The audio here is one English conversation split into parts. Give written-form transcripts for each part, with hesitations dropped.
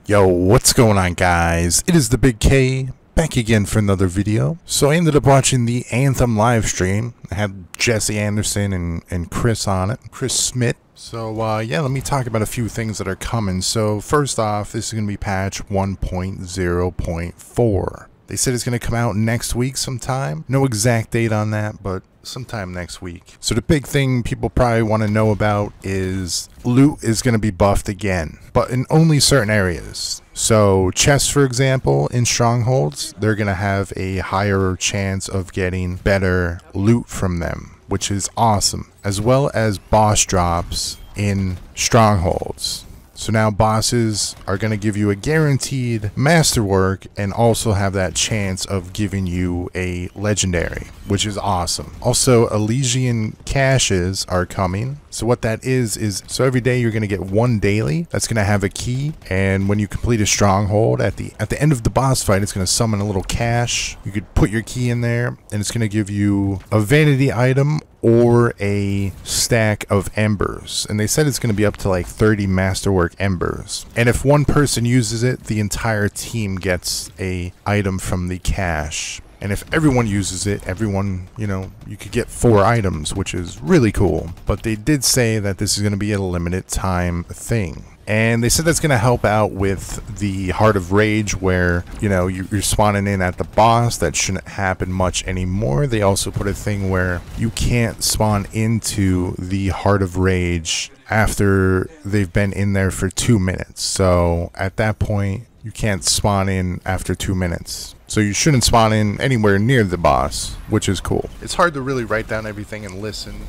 Yo, what's going on, guys? It is the Big K, back again for another video. So I ended up watching the Anthem live stream. I had Jesse Anderson and Chris on it, Chris Smith. So yeah, let me talk about a few things that are coming. So first off, this is going to be patch 1.0.4. They said it's going to come out next week sometime. No exact date on that, but sometime next week. So the big thing people probably want to know about is loot is going to be buffed again, but in only certain areas. So chests, for example, in strongholds, they're going to have a higher chance of getting better loot from them, which is awesome, as well as boss drops in strongholds. So now bosses are going to give you a guaranteed masterwork and also have that chance of giving you a legendary, which is awesome. Also, Elysian caches are coming. So what that is so every day you're going to get one daily that's going to have a key, and when you complete a stronghold at the end of the boss fight, it's going to summon a little cache. You could put your key in there and it's going to give you a vanity item or a stack of embers, and they said it's going to be up to like 30 masterwork embers, and if one person uses it, the entire team gets a item from the cache. And if everyone uses it, everyone, you could get 4 items, which is really cool. But they did say that this is going to be a limited time thing. And they said that's going to help out with the Heart of Rage, where, you're spawning in at the boss. That shouldn't happen much anymore. They also put a thing where you can't spawn into the Heart of Rage after they've been in there for 2 minutes. So at that point, you can't spawn in after 2 minutes. So you shouldn't spawn in anywhere near the boss, which is cool. It's hard to really write down everything and listen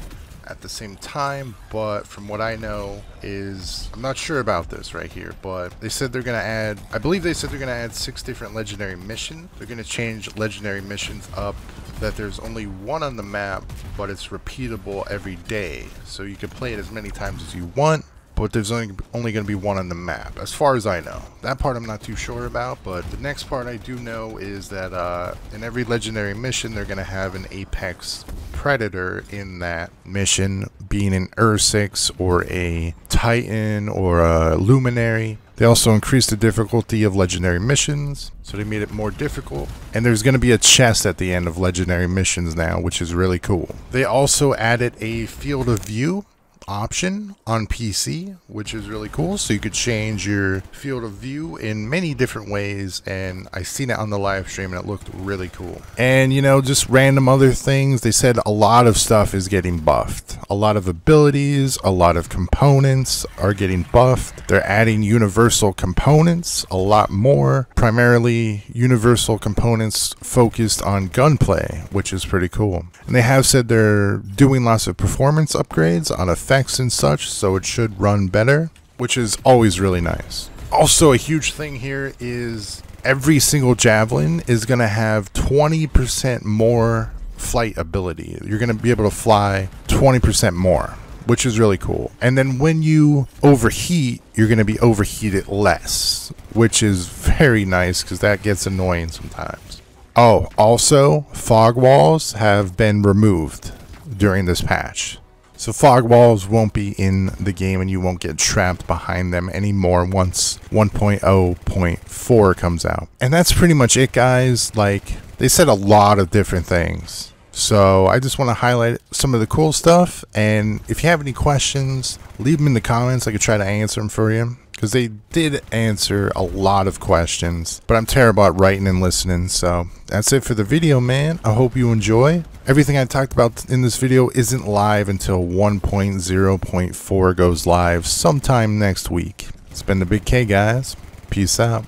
at the same time, but from what I know is, I'm not sure about this right here, but they said they're going to add, I believe they said they're going to add 6 different legendary missions. They're going to change legendary missions up that there's only one on the map, but it's repeatable every day. So you can play it as many times as you want, but there's only going to be one on the map, as far as I know. That part I'm not too sure about, but the next part I do know is that in every legendary mission, they're going to have an Apex Predator in that mission, being an Ursix or a Titan or a Luminary. They also increased the difficulty of legendary missions, so they made it more difficult. And there's going to be a chest at the end of legendary missions now, which is really cool. They also added a field of view option on PC, which is really cool, so you could change your field of view in many different ways, and I seen it on the live stream and it looked really cool. And just random other things, they said a lot of stuff is getting buffed. A lot of abilities, a lot of components are getting buffed. They're adding universal components, a lot more, primarily universal components focused on gunplay, which is pretty cool. And they have said they're doing lots of performance upgrades on effects and such, so it should run better, which is always really nice. Also, a huge thing here is every single javelin is going to have 20% more flight ability. You're going to be able to fly 20% more, which is really cool. And then when you overheat, you're going to be overheated less, which is very nice because that gets annoying sometimes. Oh, also, fog walls have been removed during this patch. So fog walls won't be in the game and you won't get trapped behind them anymore once 1.0.4 comes out. And that's pretty much it, guys. Like, they said a lot of different things. So I just want to highlight some of the cool stuff. And if you have any questions, leave them in the comments. I could try to answer them for you, because they did answer a lot of questions, but I'm terrible at writing and listening. So that's it for the video, man. I hope you enjoy. Everything I talked about in this video isn't live until 1.0.4 goes live sometime next week. It's been the Big K, guys. Peace out.